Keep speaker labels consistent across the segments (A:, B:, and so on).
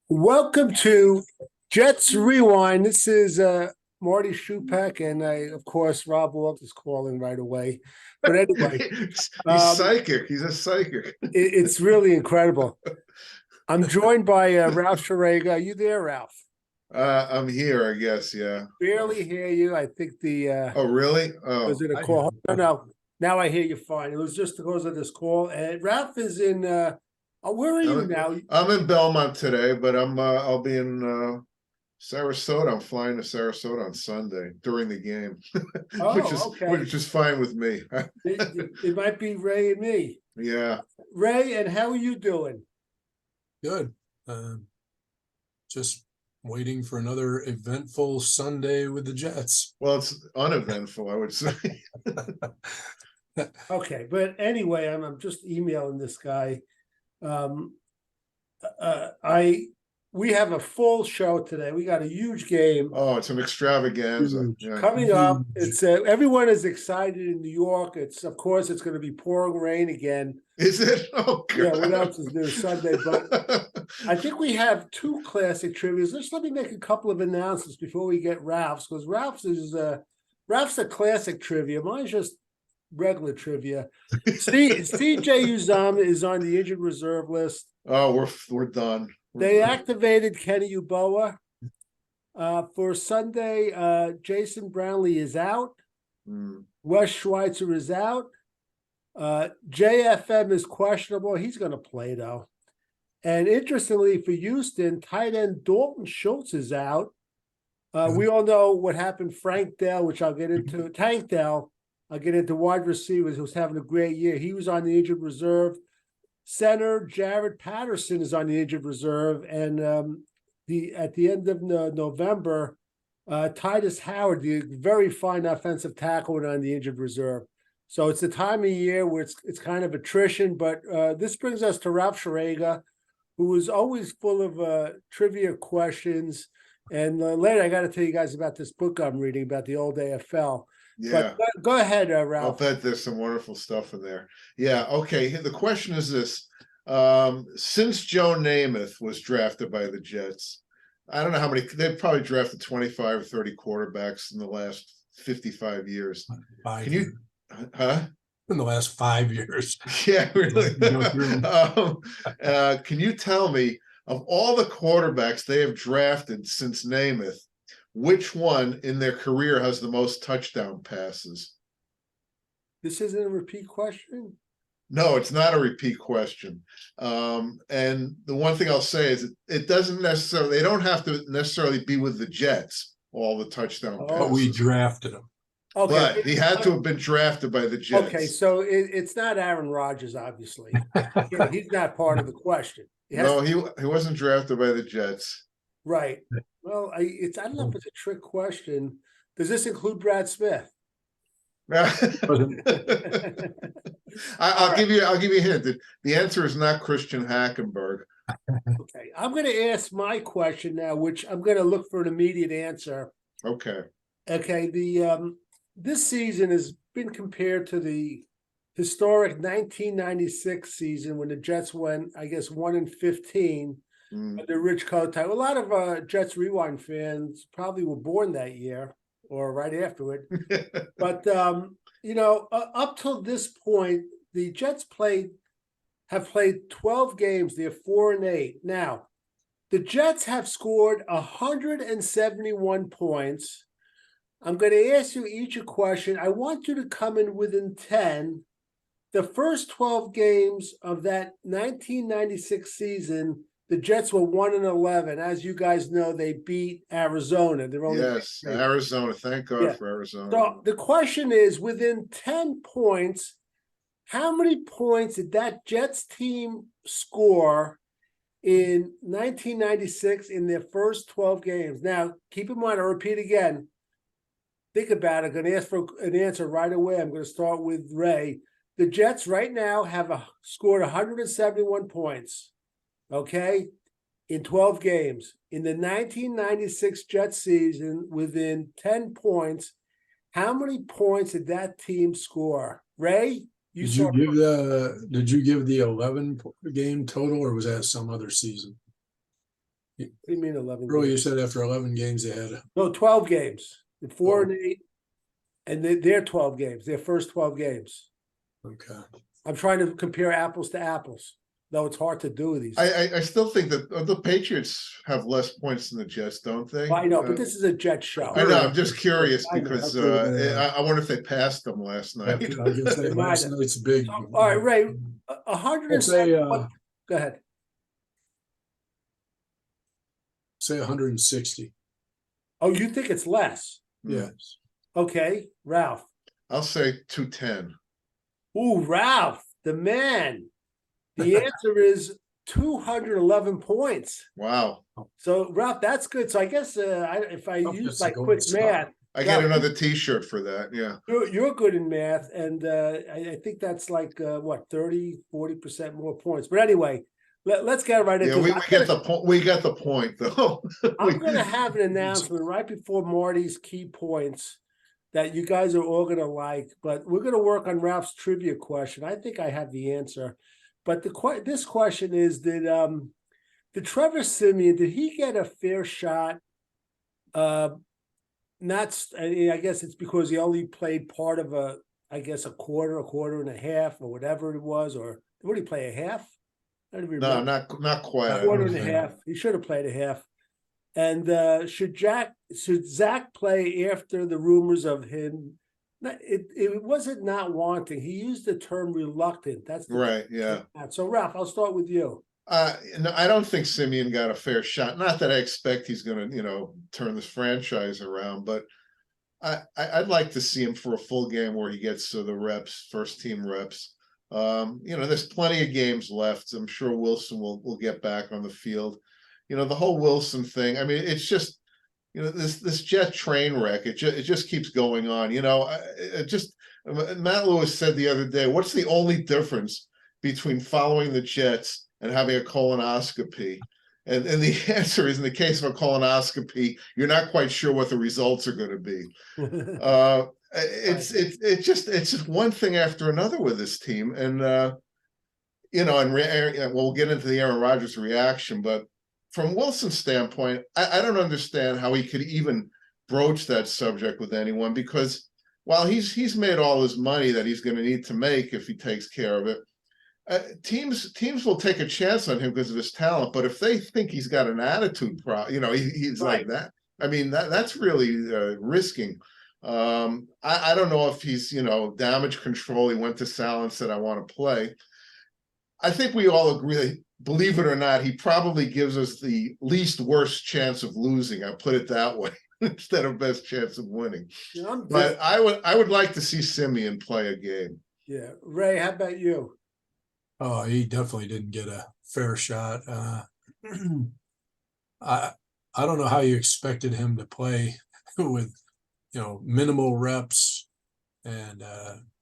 A: Welcome to Jets Rewind. This is Marty Schupak, and of course, Rob Waltz is calling right away. But anyway,
B: He's psychic. He's a psychic.
A: It's really incredible. I'm joined by Ralph Schrager. Are you there, Ralph?
B: I'm here, I guess. Yeah.
A: Barely hear you. I think the
B: Oh, really? Oh,
A: was it a call? No. Now I hear you fine. It was just because of this call. And Ralph is in. Where are you now?
B: I'm in Belmont today, but I'll be in Sarasota. I'm flying to Sarasota on Sunday during the game, which is fine with me.
A: It might be Ray and me.
B: Yeah.
A: Ray, and how are you doing?
C: Good. Just waiting for another eventful Sunday with the Jets.
B: Well, it's uneventful, I would say.
A: Okay, but anyway, I'm just emailing this guy. We have a full show today. We got a huge game.
B: Oh, it's an extravaganza.
A: Yeah. Coming up. It's everyone is excited in New York. Of course it's going to be pouring rain again.
B: Is it? Oh, God.
A: Yeah, what else is new Sunday? But I think we have two classic trivias. Let me make a couple of announcements before we get Ralph's, because Ralph's a classic trivia. Mine's just regular trivia. CJ Uzomah is on the injured reserve list.
B: Oh, we're done.
A: They activated Kenny Uboa. For Sunday, Jason Brownlee is out. Wes Schweitzer is out. JFM is questionable. He's going to play, though. And interestingly, for Houston, tight end Dalton Schultz is out. We all know what happened. Frank Dell, which I'll get into. Tank Dell, I'll get into wide receivers, who's having a great year. He was on the injured reserve. Center Jared Patterson is on the injured reserve, and at the end of November, Titus Howard, the very fine offensive tackle, went on the injured reserve. So it's the time of year where it's kind of attrition. But this brings us to Ralph Schrager, who is always full of trivia questions. And later, I got to tell you guys about this book I'm reading about the old AFL.
B: Yeah.
A: But go ahead, Ralph.
B: I'll bet there's some wonderful stuff in there. Yeah. Okay. The question is this. Since Joe Namath was drafted by the Jets, I don't know how many, they've probably drafted 25 or 30 quarterbacks in the last 55 years. Can you,
C: in the last 5 years.
B: Yeah, really. Can you tell me, of all the quarterbacks they have drafted since Namath, which one in their career has the most touchdown passes?
A: This isn't a repeat question?
B: No, it's not a repeat question. And the one thing I'll say is it doesn't necessarily, they don't have to necessarily be with the Jets, all the touchdown passes.
C: But we drafted him.
B: Okay. But he had to have been drafted by the Jets.
A: Okay, so it's not Aaron Rodgers, obviously. He's not part of the question.
B: No, he wasn't drafted by the Jets.
A: Right. Well, I don't know if it's a trick question. Does this include Brad Smith?
B: I'll give you a hint. The answer is not Christian Hackenberg.
A: Okay, I'm going to ask my question now, which I'm going to look for an immediate answer.
B: Okay.
A: This season has been compared to the historic 1996 season when the Jets went, I guess, 1-15. The Rich Kotite. A lot of Jets Rewind fans probably were born that year or right after it. But, up till this point, the Jets have played 12 games. They're 4-8. Now, the Jets have scored 171 points. I'm going to ask you each a question. I want you to come in within 10. The first 12 games of that 1996 season, the Jets were 1-11. As you guys know, they beat Arizona.
B: Yes, Arizona. Thank God for Arizona.
A: So the question is, within 10 points, how many points did that Jets team score in 1996 in their first 12 games? Now, keep in mind, I'll repeat again. Think about it. I'm going to ask for an answer right away. I'm going to start with Ray. The Jets right now have scored 171 points. Okay, in 12 games. In the 1996 Jets season, within 10 points, how many points did that team score? Ray,
C: Did you give the 11 game total, or was that some other season?
A: What do you mean 11
C: Earlier you
A: games?
C: said after 11 games they had.
A: No, 12 games. The 4
C: Oh.
A: and 8, and their 12 games, their first 12 games.
C: Okay.
A: I'm trying to compare apples to apples, though it's hard to do these.
B: I still think that the Patriots have less points than the Jets, don't they?
A: I know, but this is a Jet show.
B: I know. I'm just curious
A: I know.
B: because
C: Yeah.
B: I wonder if they passed them last
C: I
B: night.
C: was gonna say
A: They might
C: last
A: have.
C: night's big.
A: All right, Ray, 100
C: I'll say
A: go ahead.
C: say 160.
A: Oh, you think it's less?
C: Yes.
A: Okay, Ralph.
B: I'll say 210.
A: Ooh, Ralph, the man. The answer is 211 points.
B: Wow.
A: So, Ralph, that's good. So I guess if I use
C: That's
A: my
C: a gold
A: quick
C: star.
A: math,
B: I get
A: Ralph,
B: another T-shirt for that. Yeah.
A: you're good in math, and I think that's like what 30-40% more points. But anyway, let's get right into
B: Yeah, we
A: it.
B: get the point. We got the point, though.
A: I'm going to have an announcement right before Marty's key points that you guys are all going to like, but we're going to work on Ralph's trivia question. I think I have the answer, but this question is that did Trevor Siemian, did he get a fair shot? I guess it's because he only played part of a quarter and a half, or whatever it was, or what did he play, a half? I don't even
B: No,
A: remember.
B: not quite. I
A: Quarter
B: don't
A: and a
B: think.
A: half. He should have played a half. And should Zach play after the rumors of him? It wasn't not wanting. He used the term reluctant. That's the
B: Right. Yeah.
A: So Ralph, I'll start with you.
B: No, I don't think Simeon got a fair shot. Not that I expect he's going to, turn this franchise around, but I'd like to see him for a full game where he gets the reps, first team reps. There's plenty of games left. I'm sure Wilson will get back on the field. The whole Wilson thing. I mean, it's just, this Jet train wreck. It just keeps going on. Matt Lewis said the other day, what's the only difference between following the Jets and having a colonoscopy? And the answer is, in the case of a colonoscopy, you're not quite sure what the results are going to be. It's just one thing after another with this team, and we'll get into the Aaron Rodgers reaction, but from Wilson's standpoint, I don't understand how he could even broach that subject with anyone, because while he's made all his money that he's going to need to make if he takes care of it, teams will take a chance on him because of his talent. But if they think he's got an attitude problem, he's
A: Right.
B: like that. I mean, that's really risking. I don't know if he's, damage control. He went to Sal and said, I want to play. I think we all agree that, believe it or not, he probably gives us the least worst chance of losing. I'll put it that way, instead of best chance of winning. But I would like to see Simeon play a game.
A: Yeah. Ray, how about you?
C: Oh, he definitely didn't get a fair shot. I don't know how you expected him to play with, minimal reps and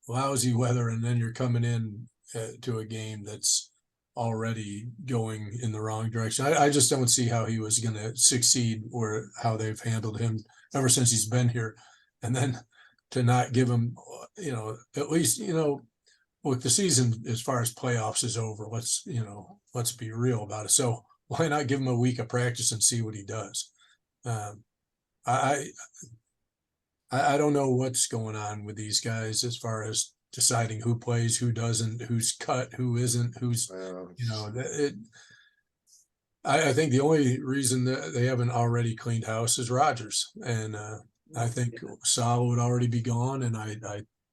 C: lousy weather, and then you're coming in to a game that's already going in the wrong direction. I just don't see how he was going to succeed, or how they've handled him ever since he's been here. And then to not give him, at least, look, the season as far as playoffs is over. Let's be real about it. So why not give him a week of practice and see what he does? I don't know what's going on with these guys as far as deciding who plays, who doesn't, who's cut, who isn't, who's, I think the only reason that they haven't already cleaned house is Rodgers. And I think Sal would already be gone. And I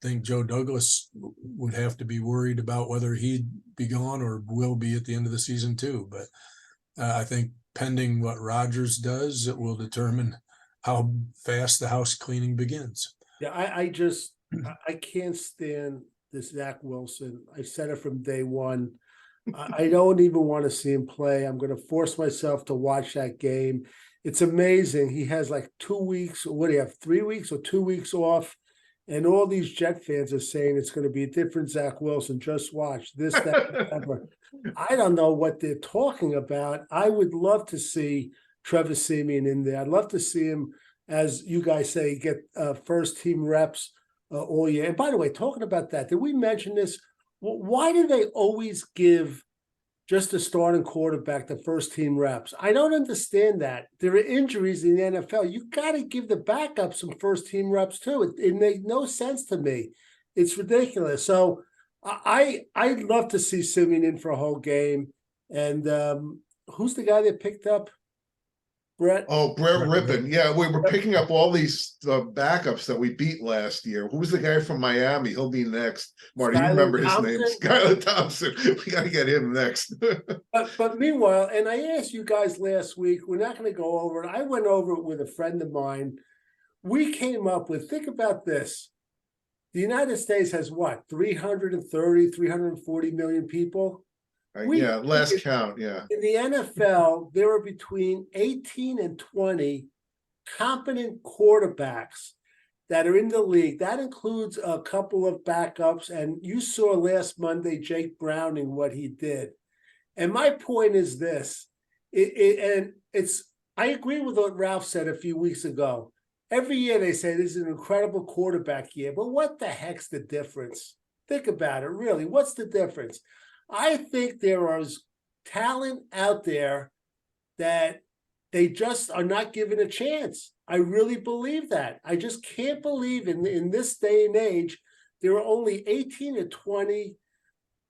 C: think Joe Douglas would have to be worried about whether he'd be gone or will be at the end of the season too. But I think pending what Rodgers does, it will determine how fast the house cleaning begins.
A: Yeah, I can't stand this Zach Wilson. I said it from day one. I don't even want to see him play. I'm going to force myself to watch that game. It's amazing. He has like 2 weeks, or what do you have, 3 weeks or 2 weeks off? And all these Jet fans are saying it's going to be a different Zach Wilson. Just watch this, that, whatever. I don't know what they're talking about. I would love to see Trevor Siemian in there. I'd love to see him, as you guys say, get first team reps all year. And by the way, talking about that, did we mention this? Why do they always give just a starting quarterback, the first team reps. I don't understand that. There are injuries in the NFL. You got to give the backup some first team reps too. It made no sense to me. It's ridiculous. So I'd love to see Simeon in for a whole game. And who's the guy that picked up Brett?
B: Oh, Brett Rippon. Yeah, we were picking up all these backups that we beat last year. Who's the guy from Miami? He'll be next. Marty, you remember his name? Skylar Thompson. We got to get him next.
A: But meanwhile, and I asked you guys last week, we're not going to go over it. I went over it with a friend of mine. We came up with, think about this. The United States has what, 330, 340 million people?
B: Last count, yeah.
A: In the NFL, there are between 18 and 20 competent quarterbacks that are in the league. That includes a couple of backups, and you saw last Monday Jake Browning, what he did. And my point is this, I agree with what Ralph said a few weeks ago. Every year they say this is an incredible quarterback year, but what the heck's the difference? Think about it, really. What's the difference? I think there is talent out there that they just are not given a chance. I really believe that. I just can't believe in this day and age, there are only 18 to 20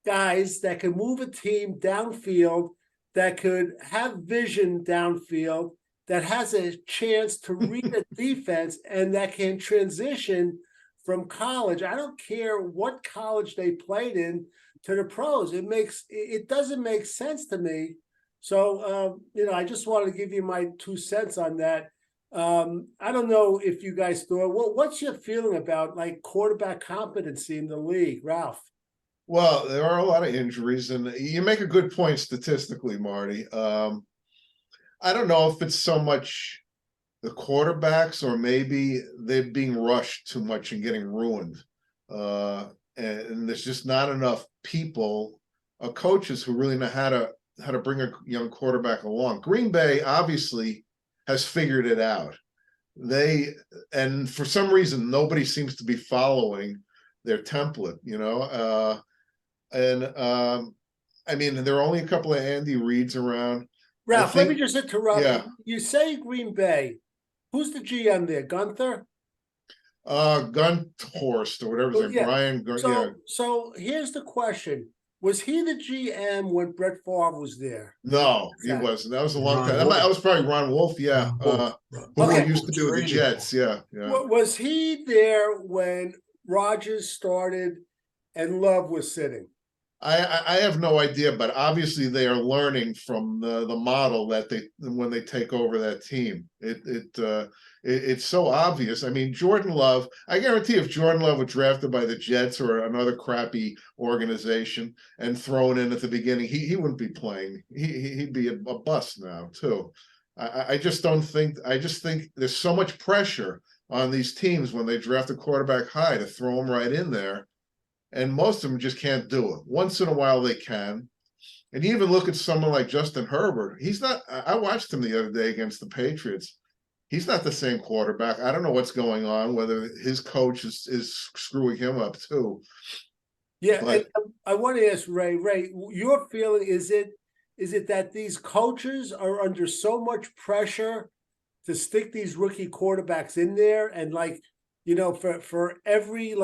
A: guys that can move a team downfield, that could have vision downfield, that has a chance to read a defense, and that can transition from college. I don't care what college they played in to the pros. It doesn't make sense to me. So, I just wanted to give you my 2 cents on that. I don't know if you guys thought, what's your feeling about like quarterback competency in the league, Ralph?
B: Well, there are a lot of injuries, and you make a good point statistically, Marty. I don't know if it's so much the quarterbacks or maybe they're being rushed too much and getting ruined. And there's just not enough people, coaches who really know how to bring a young quarterback along. Green Bay obviously has figured it out. And for some reason, nobody seems to be following their template, I mean, there are only a couple of Andy Reids around.
A: Ralph, let me just interrupt.
B: Yeah.
A: You say Green Bay. Who's the GM there? Gunther?
B: Gunthorst or whatever his name,
A: Yeah.
B: Brian.
A: So here's the question. Was he the GM when Brett Favre was there?
B: No, he wasn't. That was a long
C: Ron
B: time.
C: Wolf.
B: That was probably Ron Wolf, yeah. Who used to be with the Jets, yeah.
A: Was he there when Rodgers started and Love was sitting?
B: I have no idea, but obviously they are learning from the model that when they take over that team. It's so obvious. I mean, Jordan Love, I guarantee if Jordan Love was drafted by the Jets or another crappy organization and thrown in at the beginning, he wouldn't be playing. He'd be a bust now too. I just think there's so much pressure on these teams when they draft a quarterback high to throw him right in there. And most of them just can't do it. Once in a while they can. And you even look at someone like Justin Herbert. I watched him the other day against the Patriots. He's not the same quarterback. I don't know what's going on, whether his coach is screwing him up too.
A: Yeah, but I want to ask Ray. Ray, your feeling is it that these coaches are under so much pressure to stick these rookie quarterbacks in there, and for every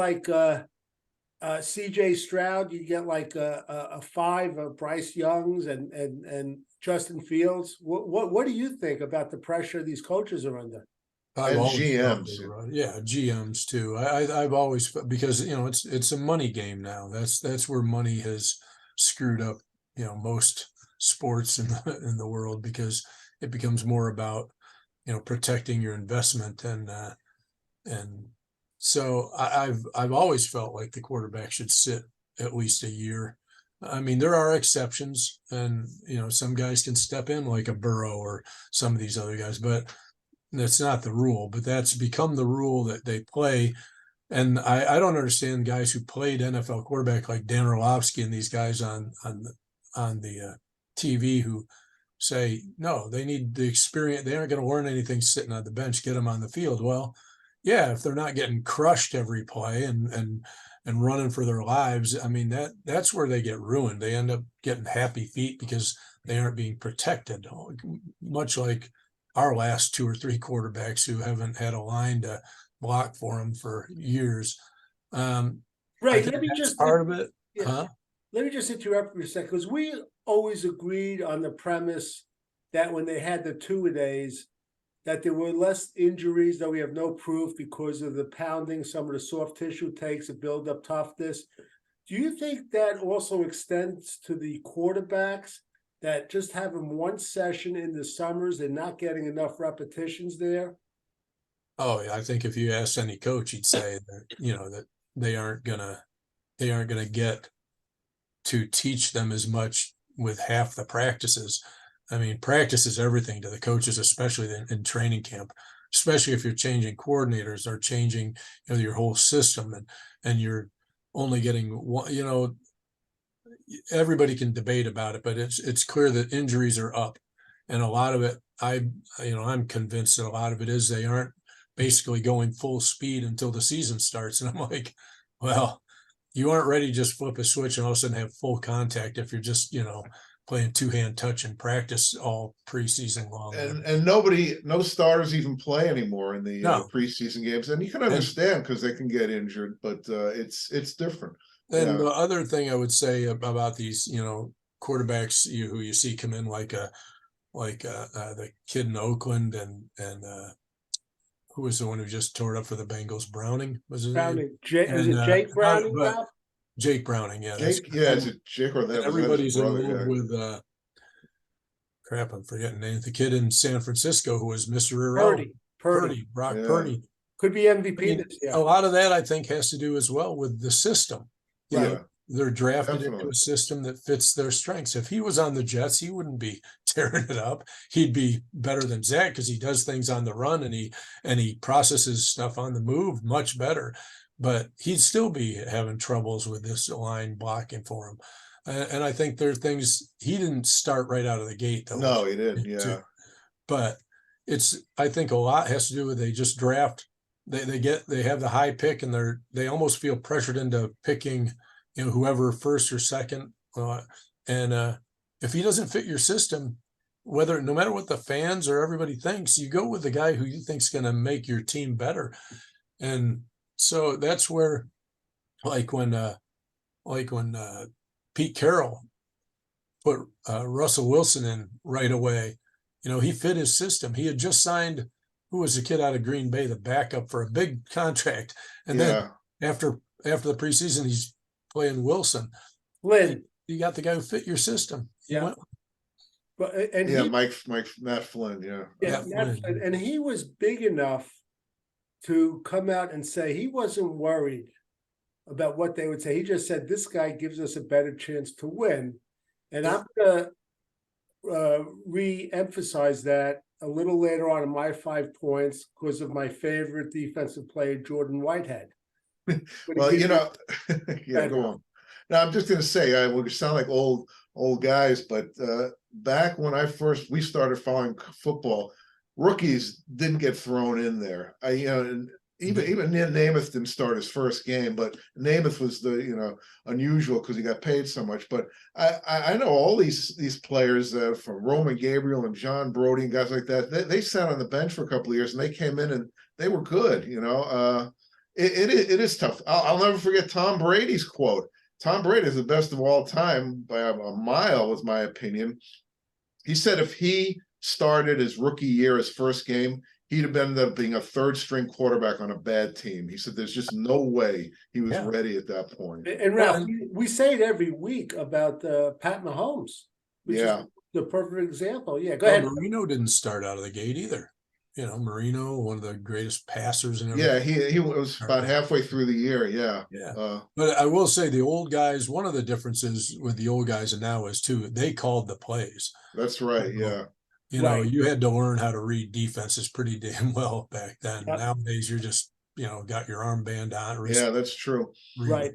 A: CJ Stroud, you get a 5 of Bryce Youngs and Justin Fields. What do you think about the pressure these coaches are under?
B: And GMs,
C: GMs too. I've always, because it's a money game now. That's where money has screwed up most sports in the world, because it becomes more about protecting your investment and so I've always felt like the quarterback should sit at least a year. I mean, there are exceptions, and some guys can step in like a Burrow or some of these other guys, but that's not the rule. But that's become the rule that they play. And I don't understand guys who played NFL quarterback like Dan Orlovsky and these guys on the TV who say, no, they need the experience. They aren't going to learn anything sitting on the bench. Get them on the field. Well, yeah, if they're not getting crushed every play and and running for their lives, I mean, that's where they get ruined. They end up getting happy feet because they aren't being protected, much like our last 2 or 3 quarterbacks who haven't had a line to block for them for years. I
A: Right.
C: think
A: Let me
C: that's
A: just
C: part of it.
A: yeah.
C: Huh?
A: Let me just interrupt for a second, because we always agreed on the premise that when they had the two-a-days, that there were less injuries, though we have no proof because of the pounding, some of the soft tissue takes to build up toughness. Do you think that also extends to the quarterbacks, that just having one session in the summers and not getting enough repetitions there?
C: Oh, yeah, I think if you ask any coach, he'd say that, that they aren't gonna get to teach them as much with half the practices. I mean, practice is everything to the coaches, especially in training camp, especially if you're changing coordinators or changing, your whole system, and you're only getting one, everybody can debate about it, but it's clear that injuries are up. And a lot of it, I'm convinced that a lot of it is they aren't basically going full speed until the season starts. And I'm like, well, you aren't ready to just flip a switch and all of a sudden have full contact if you're just, playing two-hand touch in practice all preseason long.
B: And no starters even play anymore in the preseason games. And you can understand because they can get injured, but it's different.
C: And the other thing I would say about these, quarterbacks who you see come in like the kid in Oakland and who was the one who just tore it up for the Bengals? Browning was his name?
A: Is it Jake Browning?
C: Jake Browning, yeah.
B: Jake, is it Jake or that?
C: Everybody's in love with crap, I'm forgetting names. The kid in San Francisco who was Mr. Irrelevant. Brock Purdy.
A: Could be MVP this year.
C: A lot of that I think has to do as well with the system. They're drafted into a system that fits their strengths. If he was on the Jets, he wouldn't be tearing it up. He'd be better than Zach because he does things on the run and he processes stuff on the move much better. But he'd still be having troubles with this line blocking for him. And I think there are things he didn't start right out of the gate, though.
B: No, he didn't. Yeah.
C: But I think a lot has to do with they just draft. They have the high pick and they almost feel pressured into picking, whoever first or second. And if he doesn't fit your system, no matter what the fans or everybody thinks, you go with the guy who you think's going to make your team better. And so that's where, like when Pete Carroll put Russell Wilson in right away, he fit his system. He had just signed, who was the kid out of Green Bay, the backup for a big contract. And then after the preseason, he's playing Wilson.
A: Flynn.
C: You got the guy who fit your system.
A: Yeah.
B: Matt Flynn.
A: Flynn. And he was big enough to come out and say he wasn't worried about what they would say. He just said, this guy gives us a better chance to win. And I'm going to re-emphasize that a little later on in my 5 points because of my favorite defensive player, Jordan Whitehead.
B: Well, go on. Now, I'm just going to say, we sound like old guys, but back when we started following football, rookies didn't get thrown in there. And even Namath didn't start his first game, but Namath was unusual because he got paid so much. But I know all these players from Roman Gabriel and John Brody and guys like that. They sat on the bench for a couple of years and they came in and they were good. It is tough. I'll never forget Tom Brady's quote. Tom Brady is the best of all time by a mile, was my opinion. He said if he started his rookie year, his first game, he'd have ended up being a third-string quarterback on a bad team. He said there's just no way he was ready at that point.
A: And Ralph, we say it every week about Pat Mahomes, which is the perfect example. Yeah, go ahead.
C: Marino didn't start out of the gate either. Marino, one of the greatest passers in everything.
B: Yeah, he was about halfway through the year. Yeah.
C: But I will say the old guys, one of the differences with the old guys and now is too, they called the plays.
B: That's right.
C: You had to learn how to read defenses pretty damn well back then. Nowadays, you're just, got your armband on.
B: Yeah, that's true.
A: Right.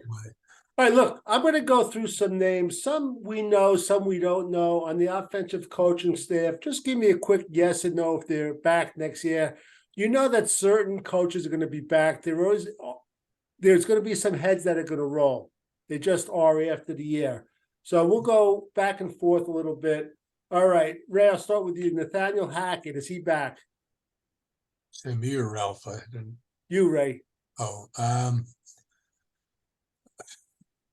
A: All right, look, I'm going to go through some names. Some we know, some we don't know on the offensive coaching staff. Just give me a quick yes and no if they're back next year. You know that certain coaches are going to be back. there's going to be some heads that are going to roll. They just are after the year. So we'll go back and forth a little bit. All right, Ray, I'll start with you. Nathaniel Hackett, is he back?
C: Same me or Ralph?
A: You, Ray.
C: Oh,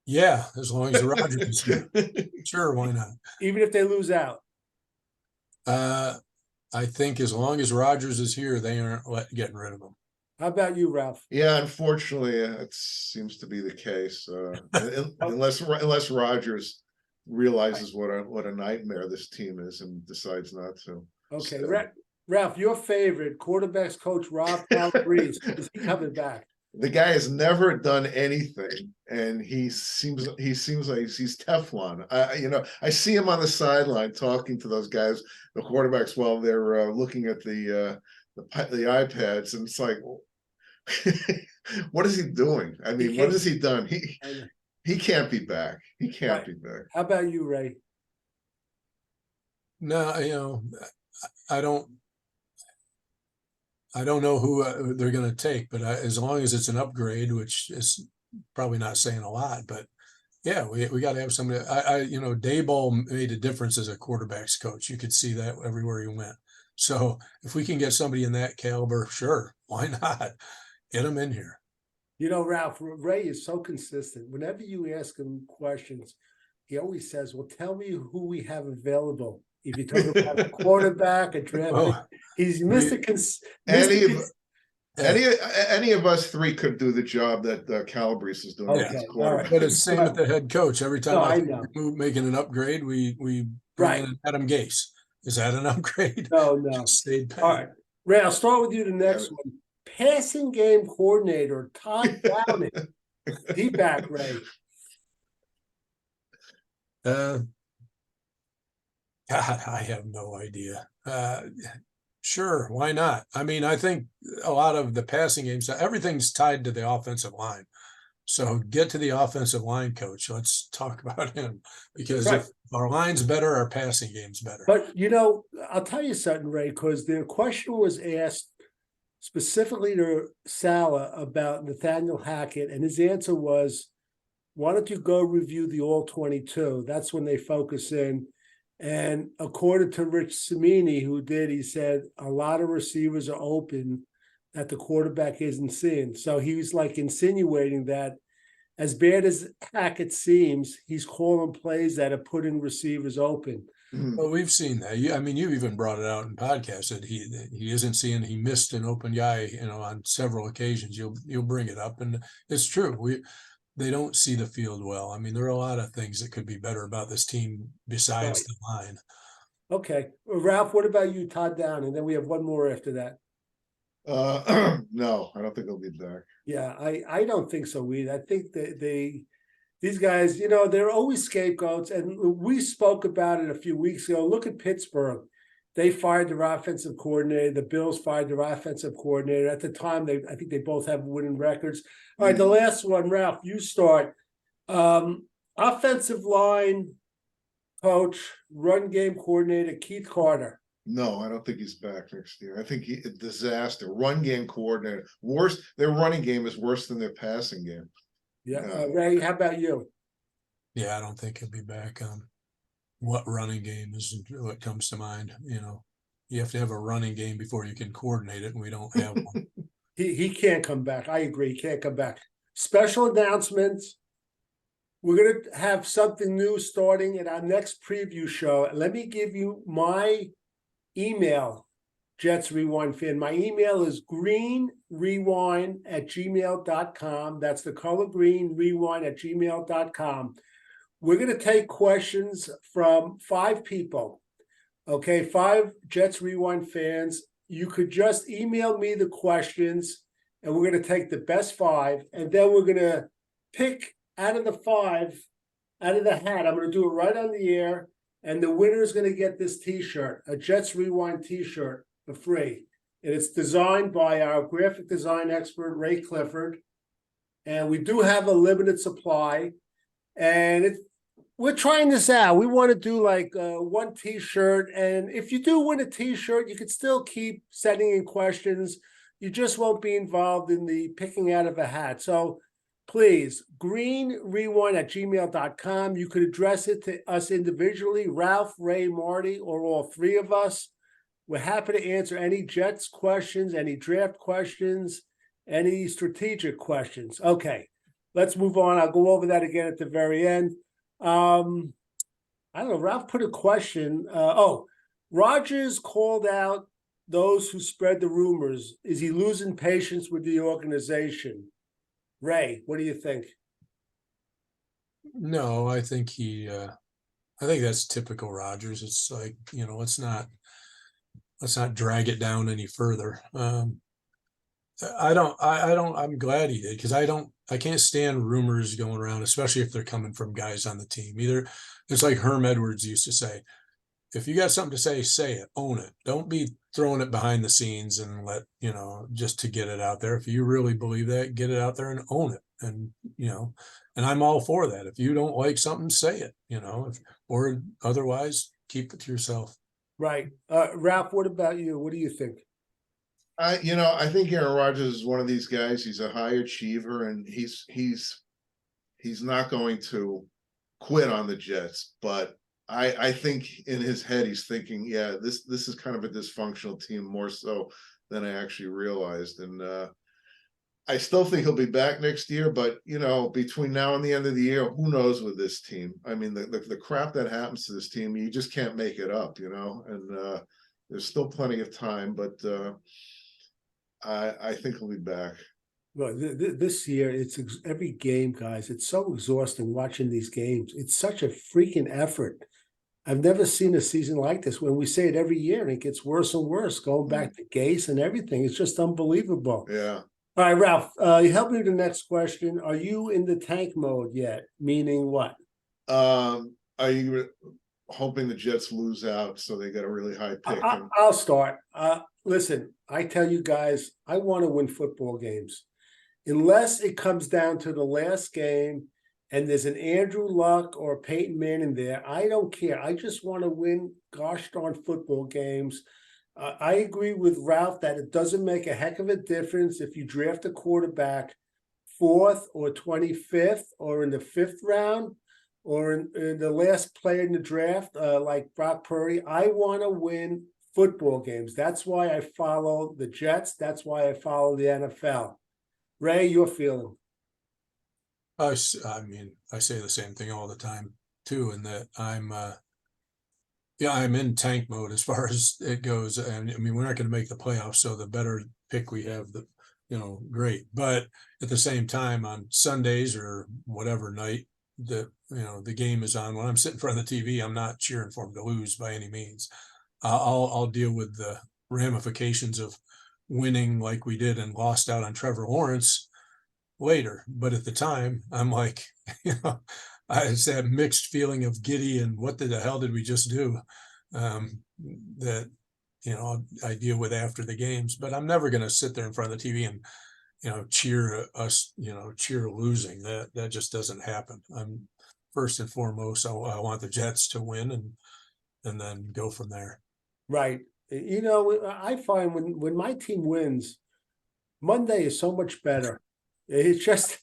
C: yeah, as long as Rodgers is here. Sure, why not?
A: Even if they lose out.
C: I think as long as Rodgers is here, they aren't getting rid of him.
A: How about you, Ralph?
B: Yeah, unfortunately, it seems to be the case. Unless Rodgers realizes what a nightmare this team is and decides not to.
A: Okay,
B: So,
A: Ralph, your favorite quarterbacks coach, Rob Calabrese, is he coming back?
B: the guy has never done anything, and he seems like he's Teflon. I see him on the sideline talking to those guys, the quarterbacks, while they're looking at the iPads, and it's like, what is he doing? I mean, what has he done? He can't be back. He can't be back.
A: How about you, Ray?
C: No, I don't know who they're going to take, but as long as it's an upgrade, which is probably not saying a lot, but yeah, we got to have somebody. Daboll made a difference as a quarterbacks coach. You could see that everywhere he went. So if we can get somebody in that caliber, sure, why not? Get him in here.
A: Ralph, Ray is so consistent. Whenever you ask him questions, he always says, well, tell me who we have available. If you talk about a quarterback, a draft, he's
B: any of us three could do the job that Calabrese is doing.
A: Okay, all right.
C: But it's the same with the head coach. Every time
A: I know.
C: Making an upgrade, we bring in Adam Gase. Is that an upgrade?
A: No.
C: All
A: right, Ray, I'll start with you. The next one, passing game coordinator Todd Downing. He back, Ray.
C: God, I have no idea. Sure, why not? I mean, I think a lot of the passing games, everything's tied to the offensive line. So get to the offensive line coach. Let's talk about him, because if our line's better, our passing game's better.
A: But, I'll tell you something, Ray, because the question was asked specifically to Salah about Nathaniel Hackett, and his answer was, why don't you go review the All-22? That's when they focus in. And according to Rich Cimini, he said a lot of receivers are open that the quarterback isn't seeing. So he was like insinuating that as bad as Hackett seems, he's calling plays that are putting receivers open.
C: Well, we've seen that. You even brought it out in podcasts that he isn't seeing. He missed an open guy, on several occasions. You'll bring it up, and it's true. They don't see the field well. I mean, there are a lot of things that could be better about this team besides the line.
A: Okay. Ralph, what about you, Todd Downing? And then we have one more after that.
B: No, I don't think he'll be back.
A: Yeah, I don't think so either. I think that these guys, they're always scapegoats. And we spoke about it a few weeks ago. Look at Pittsburgh. They fired their offensive coordinator. The Bills fired their offensive coordinator. At the time, I think they both have winning records. All right, the last one, Ralph, you start. Offensive line coach, run game coordinator, Keith Carter.
B: No, I don't think he's back next year. I think a disaster. Run game coordinator. Worse, their running game is worse than their passing game.
A: Yeah. Ray, how about you?
C: Yeah, I don't think he'll be back. What running game is what comes to mind? You have to have a running game before you can coordinate it, and we don't have one.
A: He can't come back. I agree. He can't come back. Special announcements. We're going to have something new starting in our next preview show. Let me give you my email, Jets Rewind fan. My email is greenrewind@gmail.com. That's the color green, rewind@gmail.com. We're going to take questions from 5 people. Okay, 5 Jets Rewind fans. You could just email me the questions, and we're going to take the best 5, and then we're going to pick out of the 5, out of the hat. I'm going to do it right on the air, and the winner is going to get this T-shirt, a Jets Rewind T-shirt for free. And it's designed by our graphic design expert, Ray Clifford. And we do have a limited supply, and we're trying this out. We want to do like one T-shirt. And if you do win a T-shirt, you could still keep sending in questions. You just won't be involved in the picking out of a hat. So please, greenrewind@gmail.com. You could address it to us individually, Ralph, Ray, Marty, or all three of us. We're happy to answer any Jets questions, any draft questions, any strategic questions. Okay, let's move on. I'll go over that again at the very end. I don't know, Ralph put a question. Rodgers called out those who spread the rumors. Is he losing patience with the organization? Ray, what do you think?
C: No, I think I think that's typical Rodgers. It's like, let's not drag it down any further. I'm glad he did, because I can't stand rumors going around, especially if they're coming from guys on the team. Either it's like Herm Edwards used to say, if you got something to say it, own it. Don't be throwing it behind the scenes and just to get it out there. If you really believe that, get it out there and own it. And, and I'm all for that. If you don't like something, say it, or otherwise keep it to yourself.
A: Right. Ralph, what about you? What do you think?
B: I think Aaron Rodgers is one of these guys. He's a high achiever, and he's not going to quit on the Jets, but I think in his head he's thinking, yeah, this is kind of a dysfunctional team, more so than I actually realized. And I still think he'll be back next year, but between now and the end of the year, who knows with this team? I mean, the crap that happens to this team, you just can't make it up, and there's still plenty of time, but I think he'll be back.
A: Well, this year, it's every game, guys. It's so exhausting watching these games. It's such a freaking effort. I've never seen a season like this. When we say it every year, and it gets worse and worse, going back to Gase and everything. It's just unbelievable.
B: Yeah.
A: All right, Ralph, you help me with the next question. Are you in the tank mode yet? Meaning what?
B: Are you hoping the Jets lose out so they get a really high pick?
A: I'll start. Listen, I tell you guys, I want to win football games. Unless it comes down to the last game and there's an Andrew Luck or Peyton Manning there, I don't care. I just want to win gosh darn football games. I agree with Ralph that it doesn't make a heck of a difference if you draft a quarterback 4th or 25th or in the 5th round or in the last player in the draft, like Brock Purdy. I want to win football games. That's why I follow the Jets. That's why I follow the NFL. Ray, your feeling?
C: I mean, I say the same thing all the time too, in that I'm in tank mode as far as it goes. And I mean, we're not going to make the playoffs, so the better pick we have, great. But at the same time, on Sundays or whatever night that the game is on, when I'm sitting in front of the TV, I'm not cheering for them to lose by any means. I'll deal with the ramifications of winning like we did and lost out on Trevor Lawrence later. But at the time, I'm like, it's that mixed feeling of giddy and what the hell did we just do, that I deal with after the games. But I'm never going to sit there in front of the TV and cheer us, cheer losing. That just doesn't happen. I'm first and foremost, I want the Jets to win and then go from there. Right.
A: I find when my team wins, Monday is so much better. It's just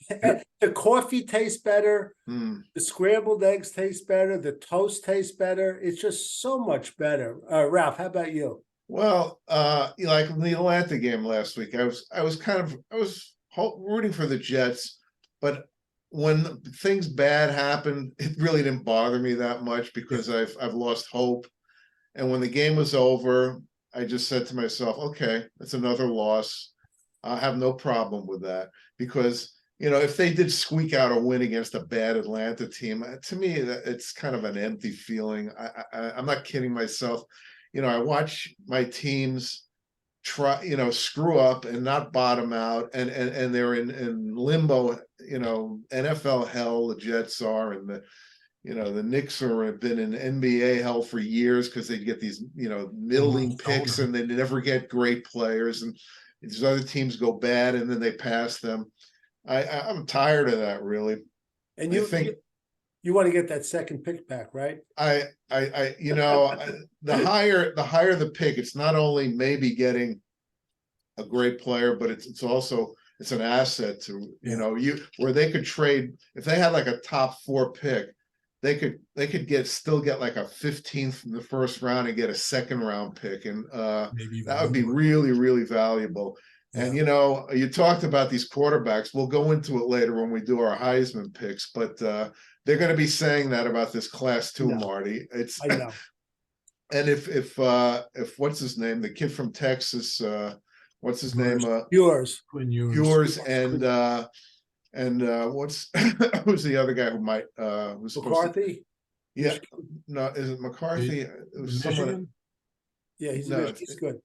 A: the coffee tastes better, the scrambled eggs taste better, the toast tastes better. It's just so much better. Ralph, how about you?
B: Well, like in the Atlanta game last week, I was rooting for the Jets, but when things bad happened, it really didn't bother me that much because I've lost hope. And when the game was over, I just said to myself, okay, that's another loss. I have no problem with that because, if they did squeak out a win against a bad Atlanta team, to me, it's kind of an empty feeling. I'm not kidding myself. I watch my teams try, screw up and not bottom out, and they're in limbo, NFL hell, the Jets are, and the Knicks have been in NBA hell for years because they get these, middling picks and they never get great players. And these other teams go bad and then they pass them. I'm tired of that, really.
A: And you think you want to get that second pick back, right?
B: The higher the pick, it's not only maybe getting a great player, but it's also it's an asset to,
C: Yeah.
B: you know, where they could trade if they had like a top 4 pick, they could still get like a 15th in the first round and get a second round pick. And
C: Maybe even
B: that would be
C: more.
B: really, really valuable. And,
C: Yeah.
B: you know, you talked about these quarterbacks. We'll go into it later when we do our Heisman picks, but they're going to be saying that about this class too, Marty. It's
A: I know.
B: And if what's his name, the kid from Texas, what's his name?
A: Yours.
C: Quinn Ewers.
B: Yours and what's who's the other guy who might who's supposed to,
A: McCarthy.
B: yeah, no, is it McCarthy? It was someone.
C: Michigan?
A: Yeah, he's
B: No,
A: he's good.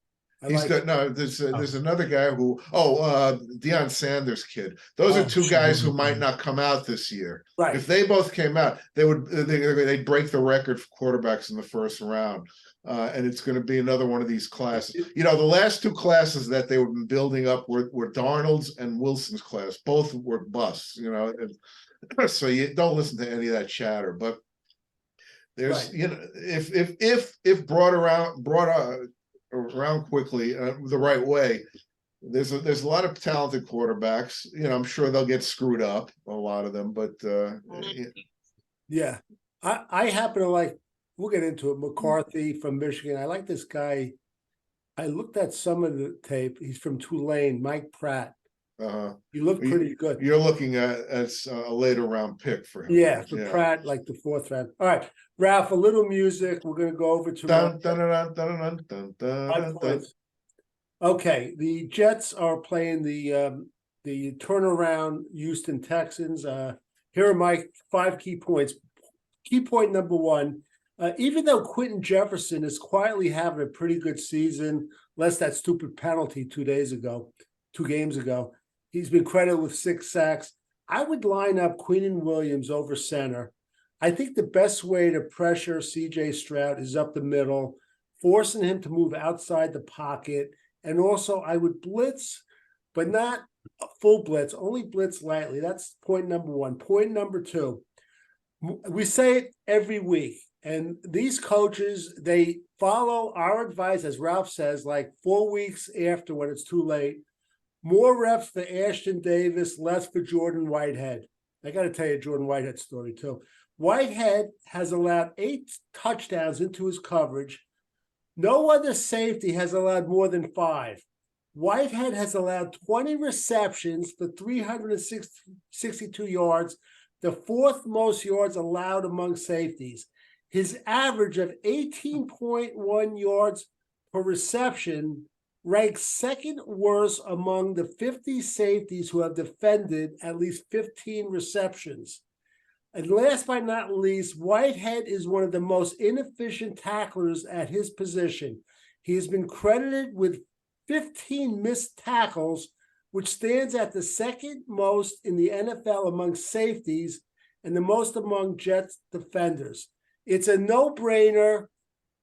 B: He's good. No, there's another guy who Deion Sanders' kid. Those are two guys who might not come out this year.
A: Right.
B: If they both came out, they'd break the record for quarterbacks in the first round. And it's going to be another one of these classes. You know, the last 2 classes that they were building up were Darnold's and Wilson's class. Both were busts, you know. And so you don't listen to any of that chatter. But there's, you know, if brought around quickly the right way, there's a lot of talented quarterbacks. You know, I'm sure they'll get screwed up, a lot of them, but
A: yeah, I happen to like. We'll get into it. McCarthy from Michigan. I like this guy. I looked at some of the tape. He's from Tulane, Mike Pratt. He looked pretty good.
B: You're looking at as a later round pick for him.
A: Yeah, for Pratt, like the 4th round. All right, Ralph, a little music. We're going to go over to Okay, the Jets are playing the turnaround Houston Texans. Here are my 5 key points. Key point number 1. Even though Quentin Jefferson is quietly having a pretty good season, less that stupid penalty 2 games ago, he's been credited with 6 sacks. I would line up Quinnen Williams over center. I think the best way to pressure C.J. Stroud is up the middle, forcing him to move outside the pocket. And also, I would blitz, but not a full blitz, only blitz lightly. That's point number 1. Point number 2, we say it every week. And these coaches, they follow our advice, as Ralph says, like 4 weeks after when it's too late. More reps for Ashton Davis, less for Jordan Whitehead. I got to tell you a Jordan Whitehead story, too. Whitehead has allowed 8 touchdowns into his coverage. No other safety has allowed more than 5. Whitehead has allowed 20 receptions for 362 yards, the 4th most yards allowed among safeties. His average of 18.1 yards per reception ranks 2nd worst among the 50 safeties who have defended at least 15 receptions. And last but not least, Whitehead is one of the most inefficient tacklers at his position. He has been credited with 15 missed tackles, which stands at the 2nd most in the NFL among safeties and the most among Jets defenders. It's a no-brainer.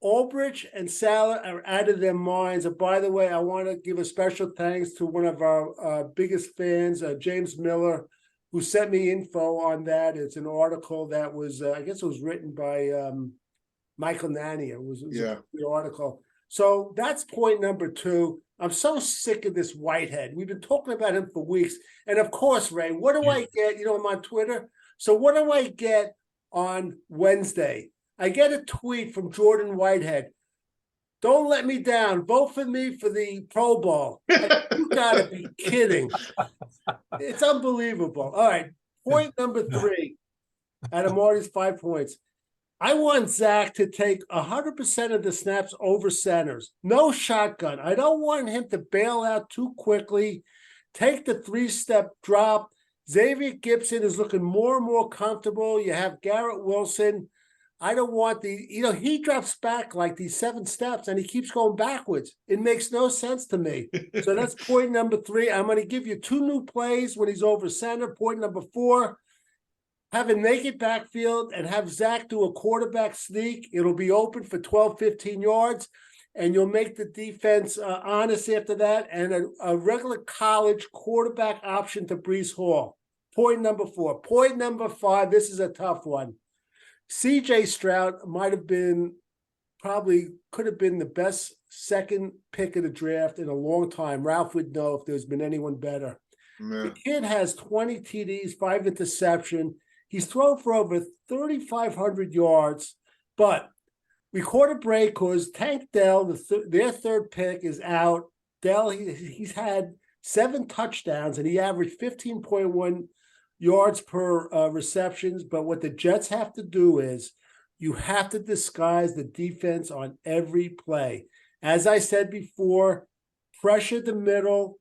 A: Ulbrich and Salah are out of their minds. And by the way, I want to give a special thanks to one of our biggest fans, James Miller, who sent me info on that. It's an article that was, I guess it was written by Michael Nania. It was the article. So that's point number 2. I'm so sick of this Whitehead. We've been talking about him for weeks. And of course, Ray, what do I get? You know, I'm on Twitter. So what do I get on Wednesday? I get a tweet from Jordan Whitehead. Don't let me down. Vote for me for the Pro Bowl. You gotta be kidding. It's unbelievable. All right. Point number 3 out of Marty's 5 points. I want Zach to take 100% of the snaps over centers. No shotgun. I don't want him to bail out too quickly. Take the 3-step drop. Xavier Gibson is looking more and more comfortable. You have Garrett Wilson. I don't want he drops back like these 7 steps and he keeps going backwards. It makes no sense to me. So that's point number 3. I'm going to give you 2 new plays when he's over center. Point number 4, have a naked backfield and have Zach do a quarterback sneak. It'll be open for 12, 15 yards, and you'll make the defense honest after that, and a regular college quarterback option to Breece Hall. Point number 4. Point number 5, this is a tough one. C.J. Stroud could have been the best 2nd pick of the draft in a long time. Ralph would know if there's been anyone better.
B: Yeah.
A: The kid has 20 TDs, 5 interception. He's thrown for over 3,500 yards, but we caught a break because Tank Dell, their third pick, is out. Dell, he's had 7 touchdowns and he averaged 15.1 yards per receptions. But what the Jets have to do is you have to disguise the defense on every play. As I said before, pressure the middle.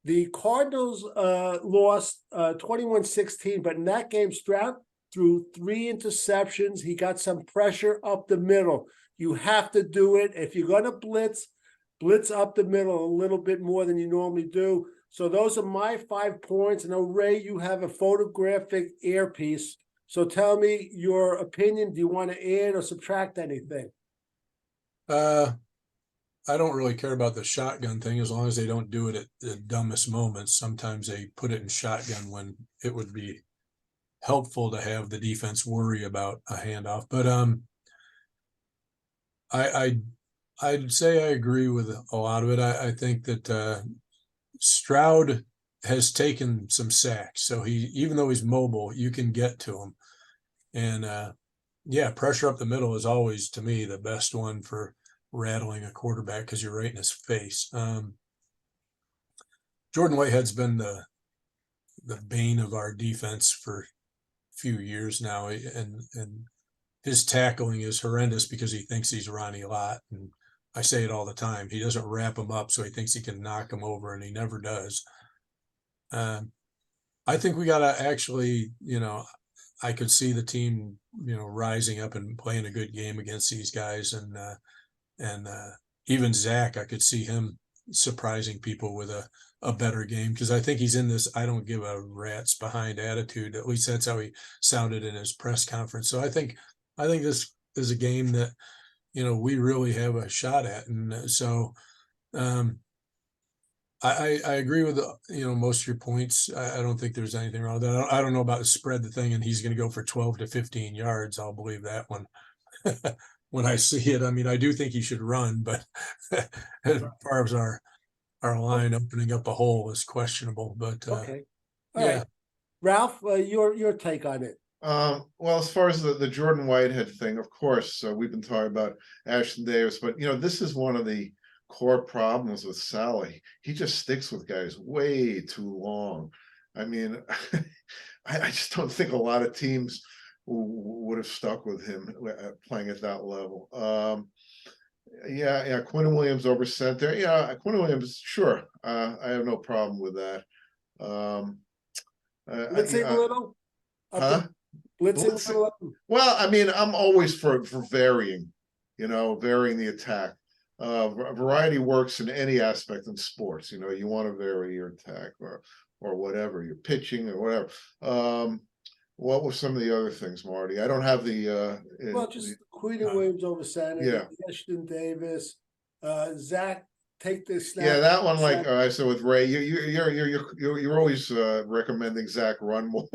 A: The Cardinals lost 21-16, but in that game, Stroud threw 3 interceptions. He got some pressure up the middle. You have to do it. If you're going to blitz up the middle a little bit more than you normally do. So those are my 5 points. And Ray, you have a photographic earpiece. So tell me your opinion. Do you want to add or subtract anything?
C: I don't really care about the shotgun thing as long as they don't do it at the dumbest moments. Sometimes they put it in shotgun when it would be helpful to have the defense worry about a handoff. But I'd say I agree with a lot of it. I think that Stroud has taken some sacks, so even though he's mobile, you can get to him. And pressure up the middle is always, to me, the best one for rattling a quarterback because you're right in his face. Jordan Whitehead's been the bane of our defense for a few years now, and his tackling is horrendous because he thinks he's Ronnie Lott, and I say it all the time. He doesn't wrap him up, so he thinks he can knock him over, and he never does. I think we got to actually, I could see the team, rising up and playing a good game against these guys, and even Zach, I could see him surprising people with a better game because I think he's in this I don't give a rat's behind attitude. At least that's how he sounded in his press conference. So I think this is a game that, we really have a shot at. And so I agree with, most of your points. I don't think there's anything wrong with that. I don't know about the spread the thing and he's going to go for 12 to 15 yards. I'll believe that one. When I see it. I mean, I do think he should run, but as far as our line opening up a hole is questionable. But
A: okay, all right, Ralph, your take on it.
B: Well, as far as the Jordan Whitehead thing, of course, we've been talking about Ashton Davis, but this is one of the core problems with Sally. He just sticks with guys way too long. I mean, I just don't think a lot of teams would have stuck with him playing at that level. Quinn Williams over center. Yeah, Quinn Williams, sure. I have no problem with that.
A: Blitzing a little? Blitzing a little?
B: Well, I mean, I'm always for varying, varying the attack. Variety works in any aspect in sports. You want to vary your attack or whatever, your pitching or whatever. What were some of the other things, Marty? I don't have the.
A: Just Quinn Williams over center.
B: Yeah.
A: Ashton Davis, Zach, take this snap.
B: Yeah, that one. Like, all right. So with Ray, you're always recommending Zach run more,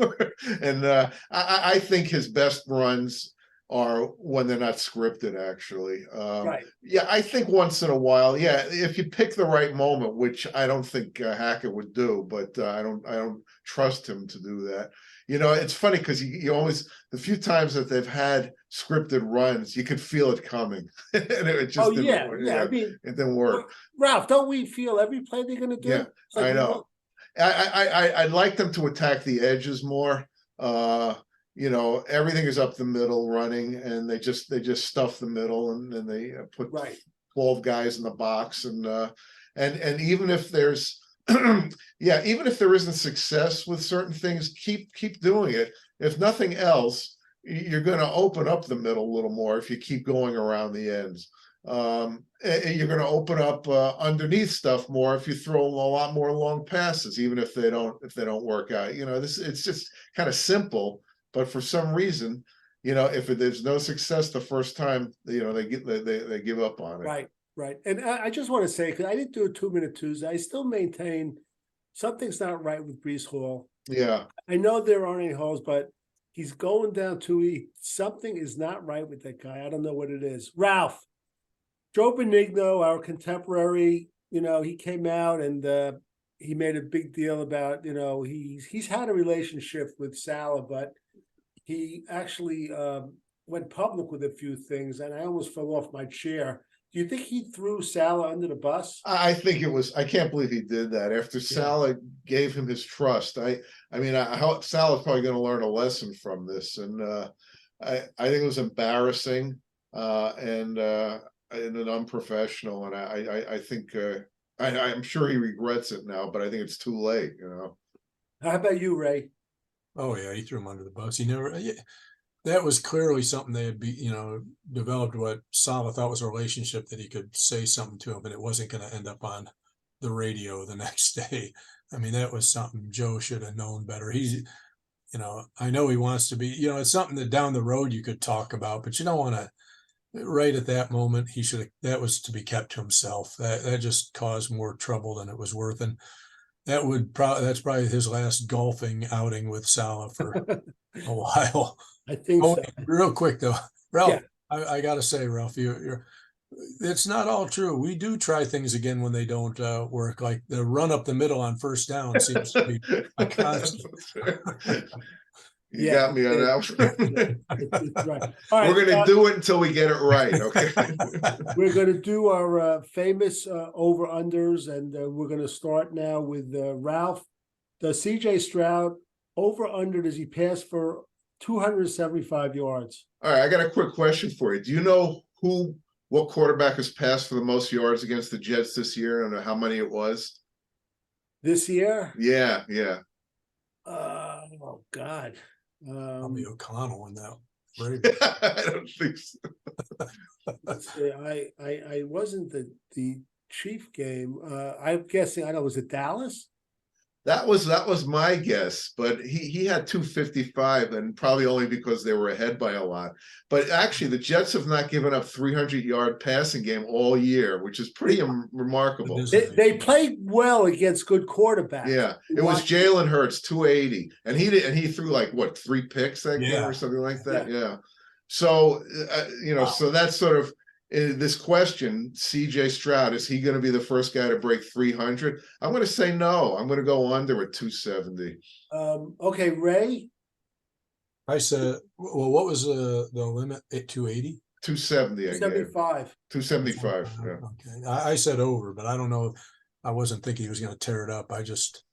B: and I think his best runs are when they're not scripted. Actually,
A: right.
B: Yeah, I think once in a while. Yeah, if you pick the right moment, which I don't think Hackett would do, but I don't trust him to do that. It's funny because you always, the few times that they've had scripted runs, you could feel it coming. And it just didn't work.
A: I mean,
B: it didn't work.
A: Ralph, don't we feel every play they're going to do?
B: Yeah, I know. I'd like them to attack the edges more. Everything is up the middle running, and they just stuff the middle, and then they put 12 guys in the box, and even if there's even if there isn't success with certain things, keep doing it. If nothing else, you're going to open up the middle a little more if you keep going around the ends. You're going to open up underneath stuff more if you throw a lot more long passes, even if they don't work out. It's just kind of simple, but for some reason, if there's no success the first time, they give up on it.
A: Right. And I just want to say, because I didn't do a 2-minute Tuesday, I still maintain something's not right with Breece Hall.
B: Yeah.
A: I know there aren't any holes, but he's going down something is not right with that guy. I don't know what it is. Ralph, Joe Benigno, our contemporary, he came out and he made a big deal about, he's had a relationship with Salah, but he actually went public with a few things, and I almost fell off my chair. Do you think he threw Salah under the bus?
B: I think it was. I can't believe he did that after Salah gave him his trust. I mean, Salah's probably going to learn a lesson from this, and I think it was embarrassing and an unprofessional. And I think I'm sure he regrets it now, but I think it's too late.
A: How about you, Ray?
C: Oh yeah, he threw him under the bus. He never. That was clearly something they had developed what Salah thought was a relationship, that he could say something to him, and it wasn't going to end up on the radio the next day. I mean, that was something Joe should have known better. He's, I know he wants to be, it's something that down the road you could talk about, but you don't want to, right at that moment, that was to be kept to himself. That just caused more trouble than it was worth. And that's probably his last golfing outing with Salah for a while.
A: I think so.
C: Real quick though, Ralph,
A: Yeah.
C: I gotta say, Ralph, it's not all true. We do try things again when they don't work. Like the run up the middle on first down seems to be a constant.
B: You got me on that one.
A: It's right. All right,
B: We're going to do it until we get it right. Okay.
A: We're going to do our famous over-unders, and we're going to start now with Ralph. Does C.J. Stroud over-under, does he pass for 275 yards?
B: All right, I got a quick question for you. Do you know what quarterback has passed for the most yards against the Jets this year, and how many it was?
A: This year?
B: Yeah.
A: Oh God.
C: Probably O'Connell in that.
B: I don't think so.
A: Let's see. I wasn't the Chief game. I'm guessing. I don't know. Was it Dallas?
B: That was my guess, but he had 255, and probably only because they were ahead by a lot. But actually, the Jets have not given up 300-yard passing game all year, which is pretty remarkable.
A: They played well against good quarterbacks.
B: Yeah, it was Jalen Hurts 280, and he threw like 3 picks that game or something like that. Yeah. So so that's sort of this question. C.J. Stroud, is he going to be the first guy to break 300? I'm going to say no. I'm going to go under at 270.
A: Okay, Ray.
C: I said, well, what was the limit at 280?
B: 270.
A: 75.
B: 275. Yeah.
C: Okay. I said over, but I don't know. I wasn't thinking he was going to tear it up. I just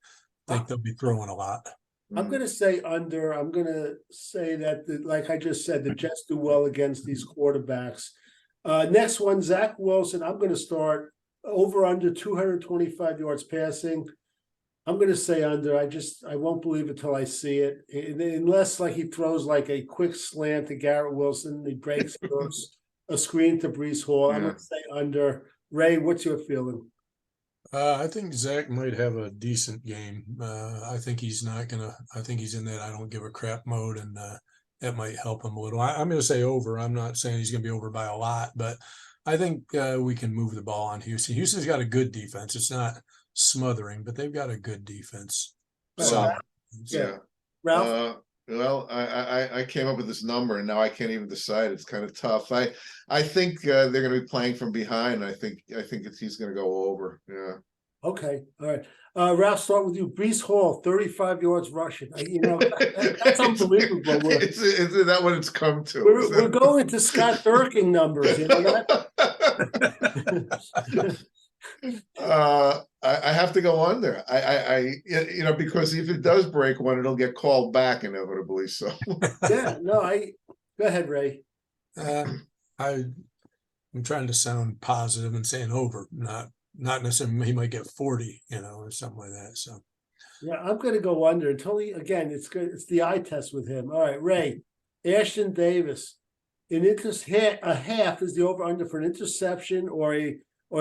C: think they'll be throwing a lot.
A: I'm going to say under. I'm going to say that, like I just said, the Jets do well against these quarterbacks. Next one, Zach Wilson. I'm going to start over under 225 yards passing. I'm going to say under. I won't believe it till I see it. Unless like he throws like a quick slant to Garrett Wilson, he breaks a screen to Breece Hall. I'm going to say under. Ray, what's your feeling?
C: I think Zach might have a decent game. I think he's not going to. I think he's in that I don't give a crap mode, and that might help him a little. I'm going to say over. I'm not saying he's going to be over by a lot, but I think we can move the ball on Houston. Houston's got a good defense. It's not smothering, but they've got a good defense.
A: Yeah. Ralph?
B: Well, I came up with this number, and now I can't even decide. It's kind of tough. I think they're going to be playing from behind. I think he's going to go over. Yeah.
A: Okay. All right. Ralph, start with you. Breece Hall, 35 yards rushing. That's unbelievable.
B: Isn't that what it's come to?
A: We're going to Scott Durkin numbers. You know that?
B: I have to go under. Because if it does break one, it'll get called back inevitably. So
A: yeah, no, go ahead, Ray.
C: I'm trying to sound positive and saying over, not necessarily. He might get 40, or something like that. So
A: yeah, I'm going to go under until it's good. It's the eye test with him. All right, Ray. Ashton Davis, a half is the over under for an interception or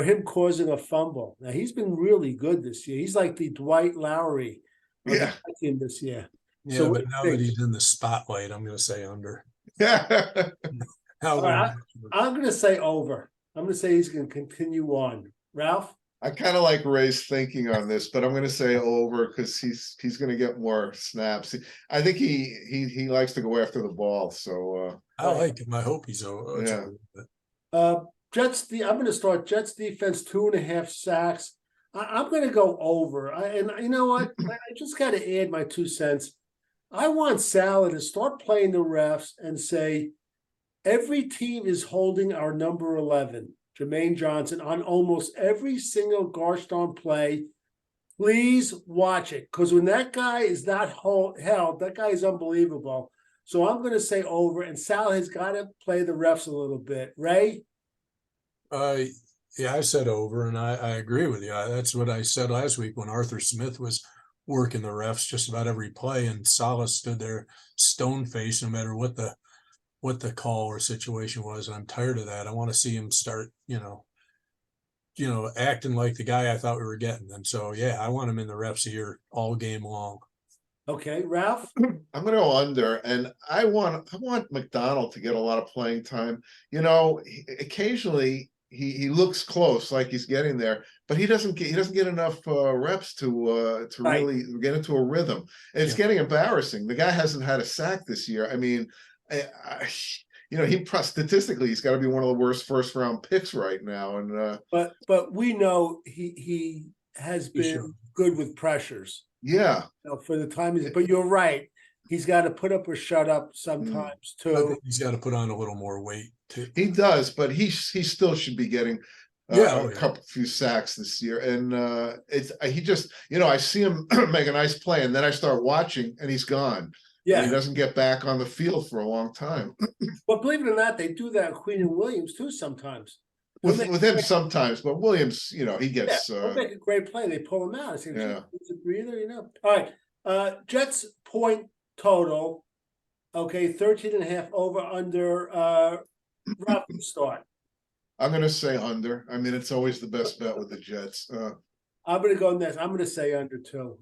A: him causing a fumble. Now he's been really good this year. He's like the Dwight Lowry of the team this year.
C: Yeah,
A: so
C: but now that he's in the spotlight, I'm going to say under.
A: Right, I'm going to say over. I'm going to say he's going to continue on. Ralph?
B: I kind of like Ray's thinking on this, but I'm going to say over because he's going to get more snaps. I think he likes to go after the ball. So
C: I like him. I hope he's over.
B: Yeah.
A: Jets. I'm going to start Jets defense 2.5 sacks. I'm going to go over. And you know what? I just got to add my 2 cents. I want Sal to start playing the refs and say, every team is holding our number 11, Jermaine Johnson, on almost every single gosh darn play. Please watch it, because when that guy is not held, that guy is unbelievable. So I'm going to say over, and Sal has got to play the refs a little bit. Ray?
C: Yeah, I said over, and I agree with you. That's what I said last week when Arthur Smith was working the refs just about every play, and Salah stood there stone faced no matter what the call or situation was. And I'm tired of that. I want to see him start, acting like the guy I thought we were getting. And so, yeah, I want him in the refs here all game long.
A: Okay, Ralph?
B: I'm going to go under, and I want McDonald to get a lot of playing time. Occasionally he looks close, like he's getting there, but he doesn't get enough reps to really get into a rhythm. And it's getting embarrassing. The guy hasn't had a sack this year. I mean, statistically he's got to be one of the worst first round picks right now. And
A: but we know he has been good with pressures.
B: Yeah,
A: for the time but you're right. He's got to put up or shut up sometimes too.
C: I think he's got to put on a little more weight too.
B: He does, but he still should be getting few sacks this year. And he just, I see him make a nice play, and then I start watching, and he's gone. Yeah, and he doesn't get back on the field for a long time.
A: But believe it or not, they do that with Queen and Williams too sometimes.
B: With him sometimes, but Williams, he gets
A: they'll make a great play. They pull him out. It's a breather, All right. Jets point total. Okay, 13.5 over under Ralph start.
B: I'm gonna say under. I mean, it's always the best bet with the Jets.
A: I'm gonna go next. I'm gonna say under 2.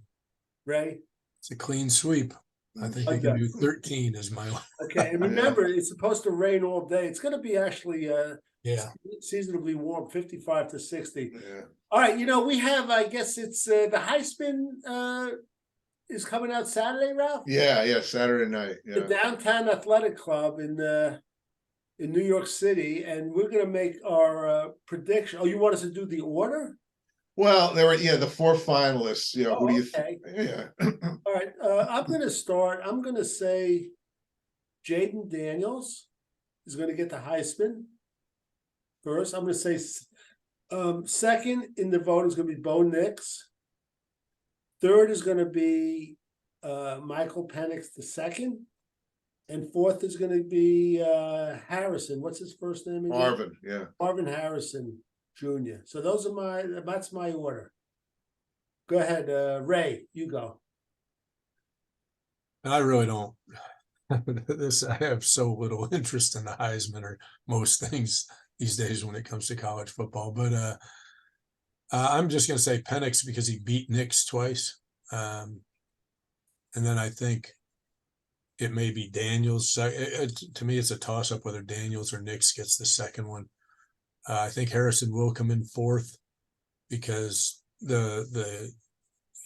A: Ray?
C: It's a clean sweep. I think they can do 13 is my
A: okay. And remember, it's supposed to rain all day. It's gonna be actually seasonably warm, 55 to 60.
B: Yeah.
A: All right, we have, I guess it's the Heisman is coming out Saturday, Ralph?
B: Yeah, Saturday night. Yeah.
A: The Downtown Athletic Club in New York City, and we're gonna make our prediction. Oh, you want us to do the order?
B: Well, there were the 4 finalists. Who do you think? Yeah.
A: All right, I'm gonna start. I'm gonna say Jaden Daniels is gonna get the Heisman. First, I'm going to say second in the vote is going to be Bo Nix. Third is going to be Michael Penix II. And fourth is going to be Harrison. What's his first name again?
B: Marvin, yeah.
A: Marvin Harrison Jr. So that's my order. Go ahead, Ray, you go.
C: I really don't. I have so little interest in the Heisman or most things these days when it comes to college football. But I'm just going to say Penix because he beat Nix twice. And then I think it may be Daniels. To me, it's a toss-up whether Daniels or Nix gets the second one. I think Harrison will come in fourth because the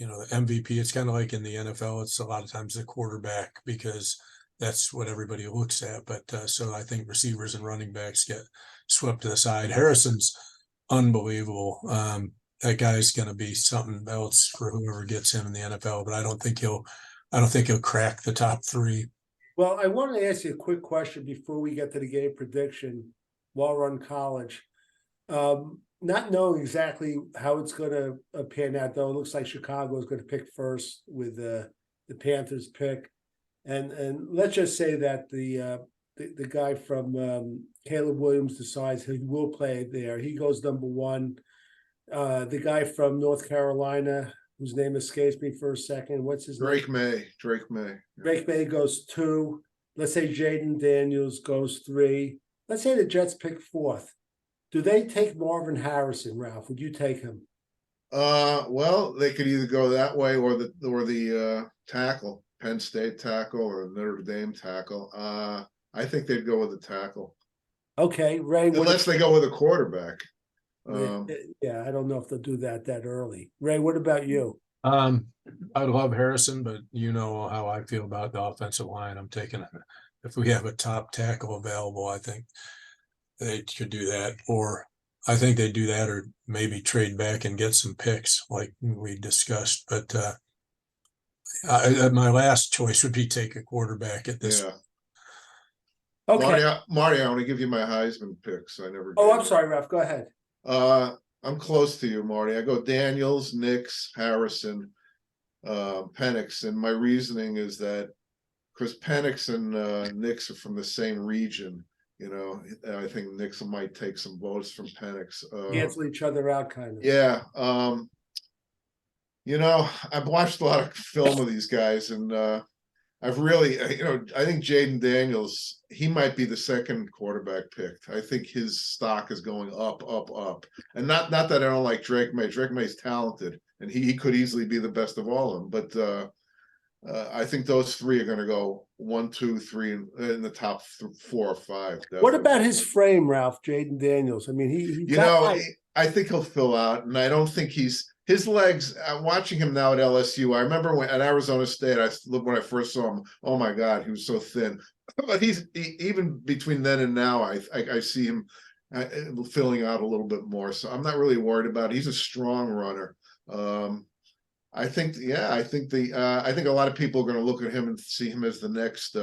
C: MVP, it's kind of like in the NFL, it's a lot of times the quarterback because that's what everybody looks at. But so I think receivers and running backs get swept to the side. Harrison's unbelievable. That guy's going to be something else for whoever gets him in the NFL. But I don't think he'll crack the top 3.
A: Well, I want to ask you a quick question before we get to the game prediction while we're on college. Not knowing exactly how it's going to pan out, though, it looks like Chicago is going to pick first with the Panthers pick. And let's just say that the guy from Caleb Williams decides he will play there. He goes number 1. The guy from North Carolina, whose name escapes me for a second, what's his
B: name? Drake May.
A: Drake May goes 2. Let's say Jaden Daniels goes 3. Let's say the Jets pick 4th. Do they take Marvin Harrison, Ralph? Would you take him?
B: Well, they could either go that way or the tackle. Penn State tackle or Notre Dame tackle. I think they'd go with the tackle.
A: Okay, Ray.
B: Unless they go with a quarterback.
A: Yeah, I don't know if they'll do that early. Ray, what about you?
C: I'd love Harrison, but you know how I feel about the offensive line. I'm taking it. If we have a top tackle available, I think they could do that. Or I think they do that, or maybe trade back and get some picks like we discussed. But my last choice would be take a quarterback at this.
B: Yeah.
A: Okay.
B: Marty, I want to give you my Heisman picks. I never.
A: Oh,
B: gave
A: I'm
B: them.
A: sorry, Ralph. Go ahead.
B: I'm close to you, Marty. I go Daniels, Nix, Harrison, Penix, and my reasoning is that because Penix and Nix are from the same region, you know, I think Nix might take some votes from Penix.
A: Cancel each other out, kind of.
B: Yeah. You know, I've watched a lot of film of these guys, and I've really, you know, I think Jaden Daniels, he might be the second quarterback picked. I think his stock is going up, up, up. And not that I don't like Drake May. Drake May's talented, and he could easily be the best of all of them. But I think those three are going to go 1, 2, 3 in the top 4 or 5. Definitely.
A: What about his frame, Ralph? Jaden Daniels. I mean, he
B: you know, I think he'll fill out, and I don't think his legs. Watching him now at LSU, I remember when at Arizona State, when I first saw him. Oh my God, he was so thin. But even between then and now, I see him filling out a little bit more. So I'm not really worried about it. He's a strong runner. I think a lot of people are going to look at him and see him as the next.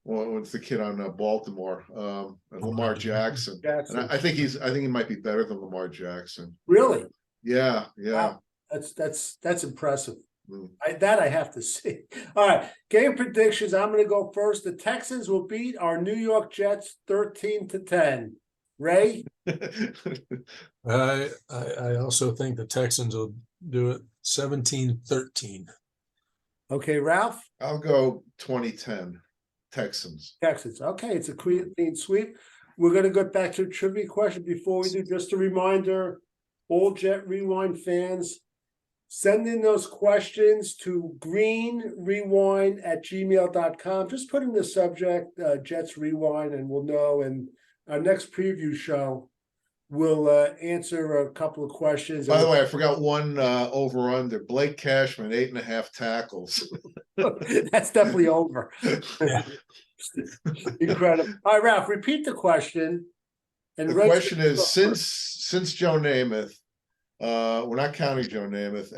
B: What's the kid on Baltimore? Lamar Jackson. And I think he might be better than Lamar Jackson.
A: Really?
B: Yeah.
A: Wow. That's impressive.
B: Mm.
A: I have to see. All right, game predictions. I'm going to go first. The Texans will beat our New York Jets 13-10. Ray?
C: I also think the Texans will do it 17-13.
A: Okay, Ralph?
B: I'll go 2010 Texans.
A: Texans. Okay, it's a clean sweep. We're going to go back to a trivia question before we do. Just a reminder, all Jet Rewind fans, send in those questions to greenrewind@gmail.com. Just put in the subject, Jets Rewind, and we'll know. And our next preview show, we'll answer a couple of questions.
B: By the way, I forgot one over-under. Blake Cashman, 8.5 tackles.
A: That's definitely over.
C: Yeah.
A: Incredible. All right, Ralph, repeat the question. And
B: The question is, since Joe Namath, we're not counting Joe Namath,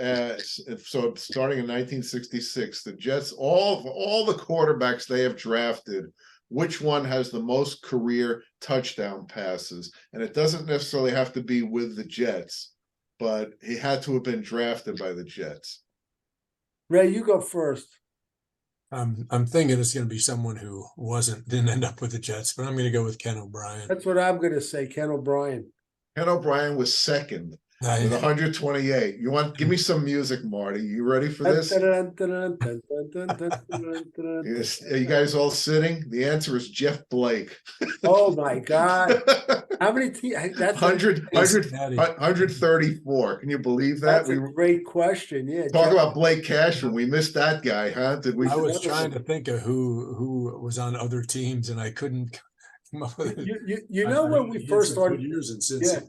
B: so starting in 1966, the Jets, all the quarterbacks they have drafted, which one has the most career touchdown passes? And it doesn't necessarily have to be with the Jets, but he had to have been drafted by the Jets.
A: Ray, you go first.
C: I'm thinking it's going to be someone who didn't end up with the Jets, but I'm going to go with Ken O'Brien.
A: That's what I'm going to say, Ken O'Brien.
B: Ken O'Brien was second with 128. Give me some music, Marty. You ready for this? Are you guys all sitting? The answer is Jeff Blake.
A: Oh my God. How many teams? That's
B: 134. Can you believe that?
A: That's a great question. Yeah.
B: Talk about Blake Cashman. We missed that guy, huh? Did we?
C: I was trying to think of who was on other teams, and I couldn't come up with it.
A: You know when we first started
C: years in Cincy.
A: Yeah.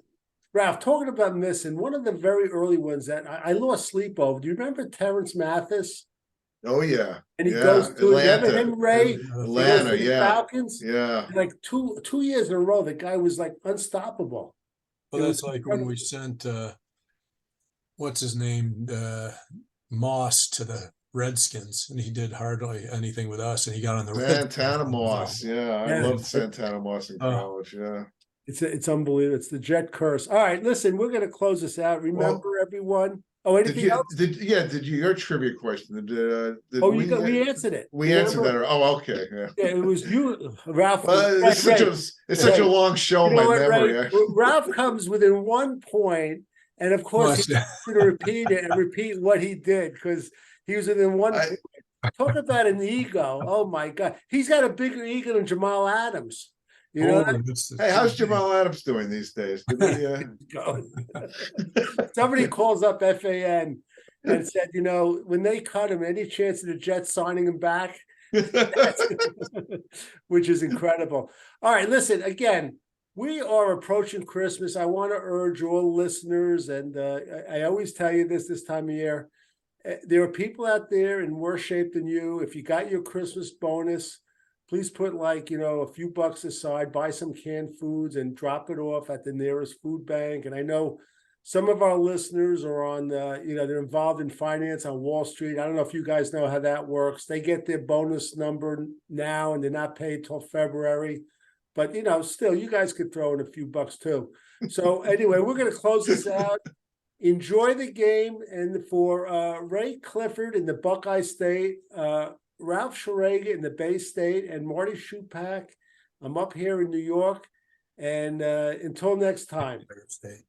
A: Ralph, talking about missing, one of the very early ones that I lost sleep over. Do you remember Terrence Mathis?
B: Oh yeah.
A: And he goes to him, Ray?
B: Atlanta, yeah.
A: Falcons.
B: Yeah.
A: Like two years in a row, the guy was like unstoppable.
C: Well, that's like when we sent what's his name, Moss to the Redskins, and he did hardly anything with us, and he got on the
B: Santana Moss. Yeah, I loved Santana Moss in college. Yeah.
A: It's unbelievable. It's the Jet curse. All right, listen, we're going to close this out. Remember, everyone. Oh, anything else?
B: Your trivia question?
A: We answered it.
B: We answered that. Oh, okay. Yeah.
A: Yeah, it was you, Ralph.
B: It's such a long show.
A: You know
B: my
A: what,
B: memory.
A: Ralph comes within 1 point, and of course he's going to repeat it and repeat what he did because he was within 1 point. Talk about an ego. Oh my God, he's got a bigger ego than Jamal Adams. You know,
B: hey, how's Jamal Adams doing these days?
A: Somebody calls up FAN and said, you know, when they cut him, any chance of the Jets signing him back? Which is incredible. All right, listen, again, we are approaching Christmas. I want to urge all listeners, and I always tell you this time of year, there are people out there in worse shape than you. If you got your Christmas bonus, please put like, a few bucks aside, buy some canned foods and drop it off at the nearest food bank. And I know some of our listeners are on they're involved in finance on Wall Street. I don't know if you guys know how that works. They get their bonus number now and they're not paid till February. But, still, you guys could throw in a few bucks too. So anyway, we're going to close this out. Enjoy the game. And for Ray Clifford in the Buckeye State, Ralph Schrager in the Bay State, and Marty Schupak, I'm up here in New York. And until next time.
C: Thursday.